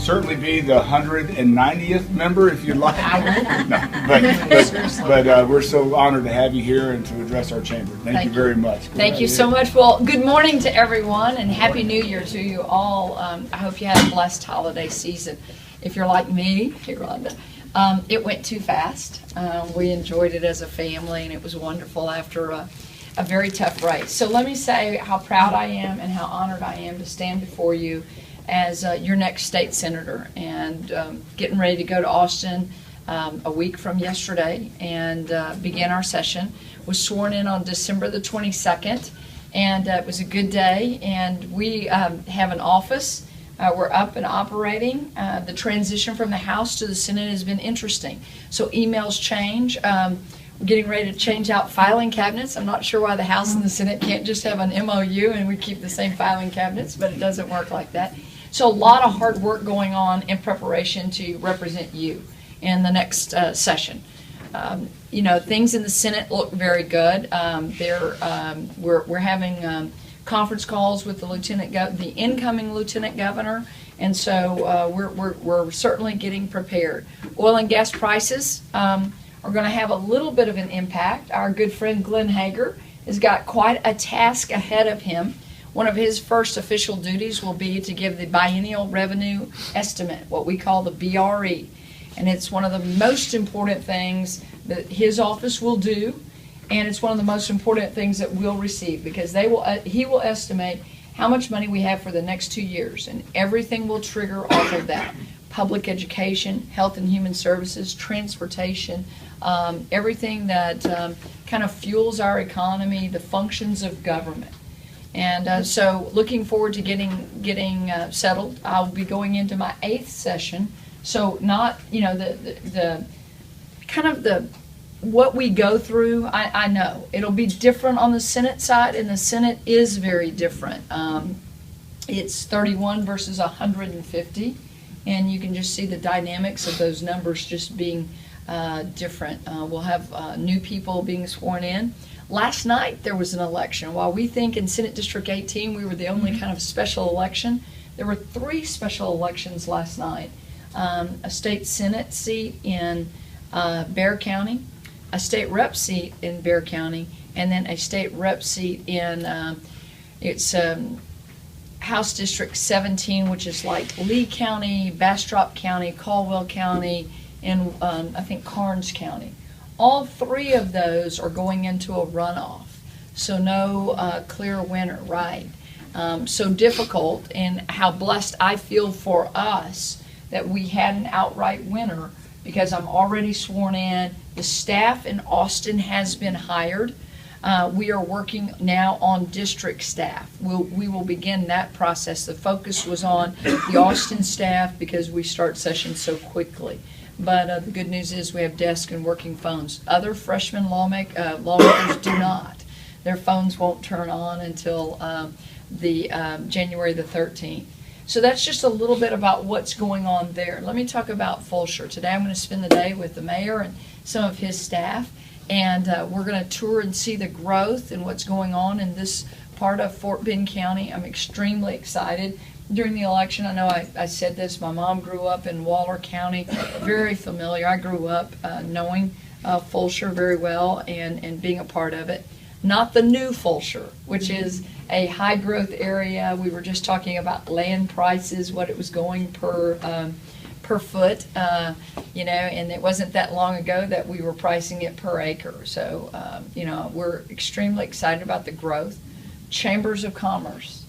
certainly be the 190th member if you'd like. No, but we're so honored to have you here and to address our chamber. Thank you very much. Thank you so much. Well, good morning to everyone and Happy New Year to you all. I hope you had a blessed holiday season. If you're like me, hey Rhonda, it went too fast. We enjoyed it as a family, and it was wonderful after a very tough race. So let me say how proud I am and how honored I am to stand before you as your next state senator, and getting ready to go to Austin a week from yesterday and begin our session. Was sworn in on December the 22nd, and it was a good day, and we have an office. We're up and operating. The transition from the House to the Senate has been interesting. So emails change. We're getting ready to change out filing cabinets. I'm not sure why the House and the Senate can't just have an MOU and we keep the same filing cabinets, but it doesn't work like that. So a lot of hard work going on in preparation to represent you in the next session. You know, things in the Senate look very good. We're having conference calls with the incoming lieutenant governor, and so we're certainly getting prepared. Oil and gas prices are going to have a little bit of an impact. Our good friend Glenn Hager has got quite a task ahead of him. One of his first official duties will be to give the biennial revenue estimate, what we call the BRE, and it's one of the most important things that his office will do. And it's one of the most important things that we'll receive, because he will estimate how much money we have for the next 2 years, and everything will trigger off of that. Public education, health and human services, transportation, everything that kind of fuels our economy, the functions of government. And so looking forward to getting settled. I'll be going into my 8th session, so not, you know, the kind of the what we go through, I know it'll be different on the Senate side, and the Senate is very different. It's 31 versus 150, and you can just see the dynamics of those numbers just being different. We'll have new people being sworn in. Last night there was an election. While we think in Senate District 18 we were the only kind of special election, there were 3 special elections last night. A state Senate seat in Bexar County, a state rep seat in Bexar County, and then a state rep seat in House District 17, which is like Lee County, Bastrop County, Caldwell County, and I think Karnes County. All 3 of those are going into a runoff, so no clear winner, right? So difficult, and how blessed I feel for us that we had an outright winner, because I'm already sworn in. The staff in Austin has been hired. We are working now on district staff. We will begin that process. The focus was on the Austin staff because we start sessions so quickly. But the good news is we have desks and working phones. Other freshman lawmakers do not. Their phones won't turn on until January the 13th. So that's just a little bit about what's going on there. Let me talk about Fulshear. Today I'm going to spend the day with the mayor and some of his staff, and we're going to tour and see the growth and what's going on in this part of Fort Bend County. I'm extremely excited. During the election, I know I said this, my mom grew up in Waller County, very familiar. I grew up knowing Fulshear very well and being a part of it. Not the new Fulshear, which is a high growth area. We were just talking about land prices, what it was going per foot, you know, and it wasn't that long ago that we were pricing it per acre. So, you know, we're extremely excited about the growth. Chambers of Commerce,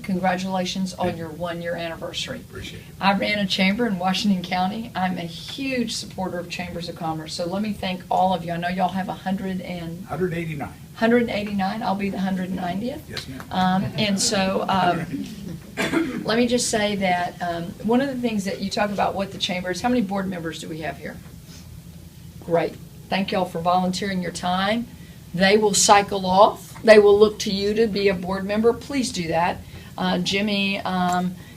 congratulations on your 1-year anniversary. Appreciate it. I ran a chamber in Washington County. I'm a huge supporter of Chambers of Commerce. So let me thank all of you. I know y'all have 189. 189. I'll be the 190th. Yes, ma'am. And so let me just say that one of the things that you talk about what the chamber is, how many board members do we have here? Great. Thank y'all for volunteering your time. They will cycle off. They will look to you to be a board member. Please do that. Jimmy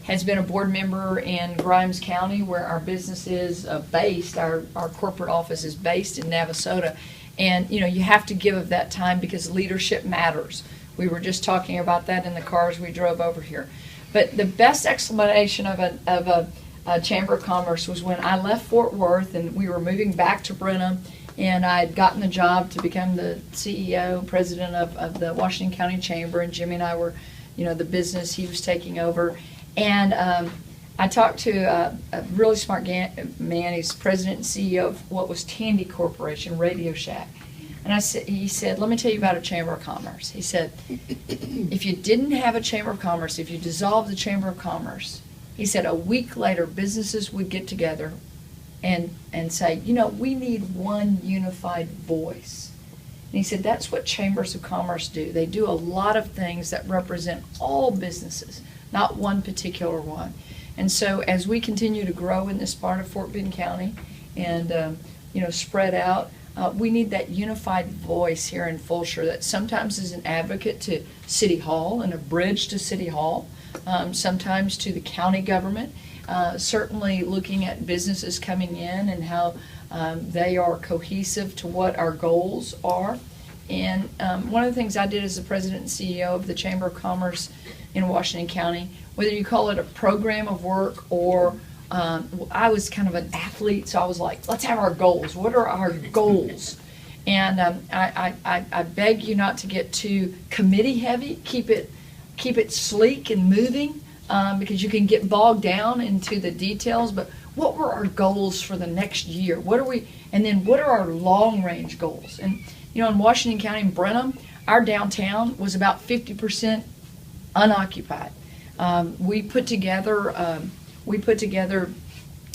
has been a board member in Grimes County, where our business is based. Our corporate office is based in Navasota. And, you know, you have to give of that time because leadership matters. We were just talking about that in the cars we drove over here. But the best explanation of Chamber of Commerce was when I left Fort Worth and we were moving back to Brenham, and I had gotten the job to become the CEO, president of the Washington County Chamber, and Jimmy and I were, the business he was taking over. And I talked to a really smart man. He's president and CEO of what was Tandy Corporation, Radio Shack. And he said, let me tell you about a Chamber of Commerce. He said, if you didn't have a Chamber of Commerce, if you dissolved the Chamber of Commerce, he said a week later businesses would get together and say, we need one unified voice. And he said that's what Chambers of Commerce do. They do a lot of things that represent all businesses, not one particular one. And so as we continue to grow in this part of Fort Bend County and, spread out, we need that unified voice here in Fulshear that sometimes is an advocate to City Hall and a bridge to City Hall, sometimes to the county government, certainly looking at businesses coming in and how they are cohesive to what our goals are. And one of the things I did as the president and CEO of the Chamber of Commerce in Washington County, whether you call it a program of work or I was kind of an athlete, so I was like, let's have our goals. What are our goals? And I beg you not to get too committee heavy. Keep it sleek and moving because you can get bogged down into the details. But what were our goals for the next year? And then what are our long range goals? And in Washington County in Brenham, our downtown was about 50% unoccupied. We put together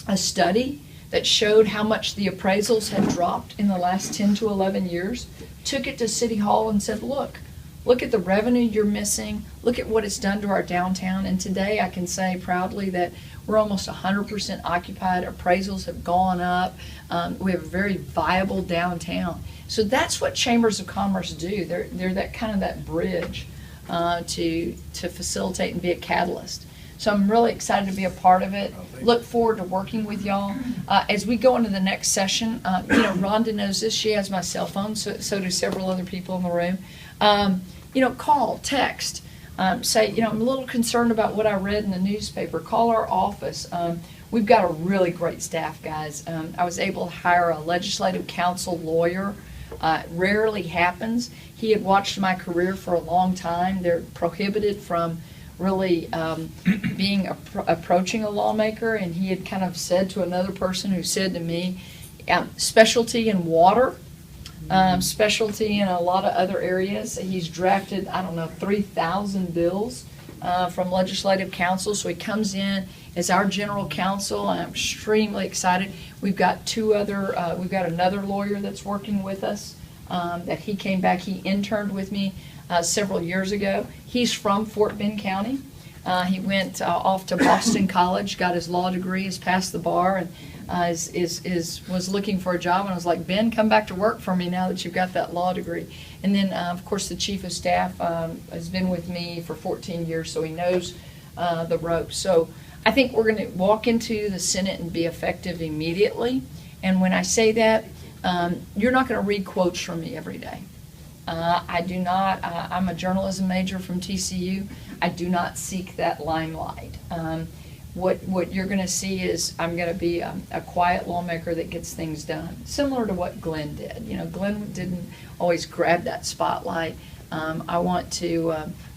a study that showed how much the appraisals had dropped in the last 10 to 11 years, took it to City Hall and said, look at the revenue you're missing, look at what it's done to our downtown. And today I can say proudly that we're almost 100% occupied. Appraisals have gone up. We have a very viable downtown. So that's what Chambers of Commerce do. They're that kind of that bridge to facilitate and be a catalyst. So I'm really excited to be a part of it. Look forward to working with y'all. As we go into the next session, Rhonda knows this. She has my cell phone, so do several other people in the room. Call, text, say, I'm a little concerned about what I read in the newspaper. Call our office. We've got a really great staff, guys. I was able to hire a legislative counsel lawyer. It rarely happens. He had watched my career for a long time. They're prohibited from really approaching a lawmaker, and he had kind of said to another person who said to me, specialty in water, specialty in a lot of other areas. He's drafted, 3,000 bills from legislative counsel, so he comes in as our general counsel, and I'm extremely excited. We've got we've got another lawyer that's working with us that he came back, he interned with me several years ago. He's from Fort Bend County. He went off to Boston College, got his law degree, has passed the bar, and was looking for a job. And I was like, Ben, come back to work for me now that you've got that law degree. And then, of course, the chief of staff has been with me for 14 years, so he knows the ropes. So I think we're going to walk into the Senate and be effective immediately. And when I say that, you're not going to read quotes from me every day. I do not. I'm a journalism major from TCU. I do not seek that limelight. What you're going to see is I'm going to be a quiet lawmaker that gets things done, similar to what Glenn did. Glenn didn't always grab that spotlight. I want to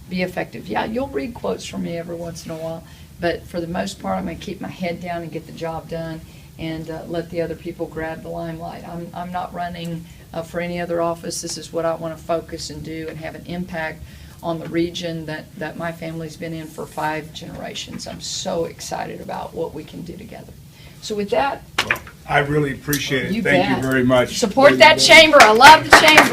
be effective. Yeah, you'll read quotes from me every once in a while, but for the most part, I'm going to keep my head down and get the job done and let the other people grab the limelight. I'm not running for any other office. This is what I want to focus and do and have an impact on the region that my family's been in for 5 generations. I'm so excited about what we can do together. So with that, I really appreciate it. You Thank bet. you very much. Support that chamber. I love the chamber.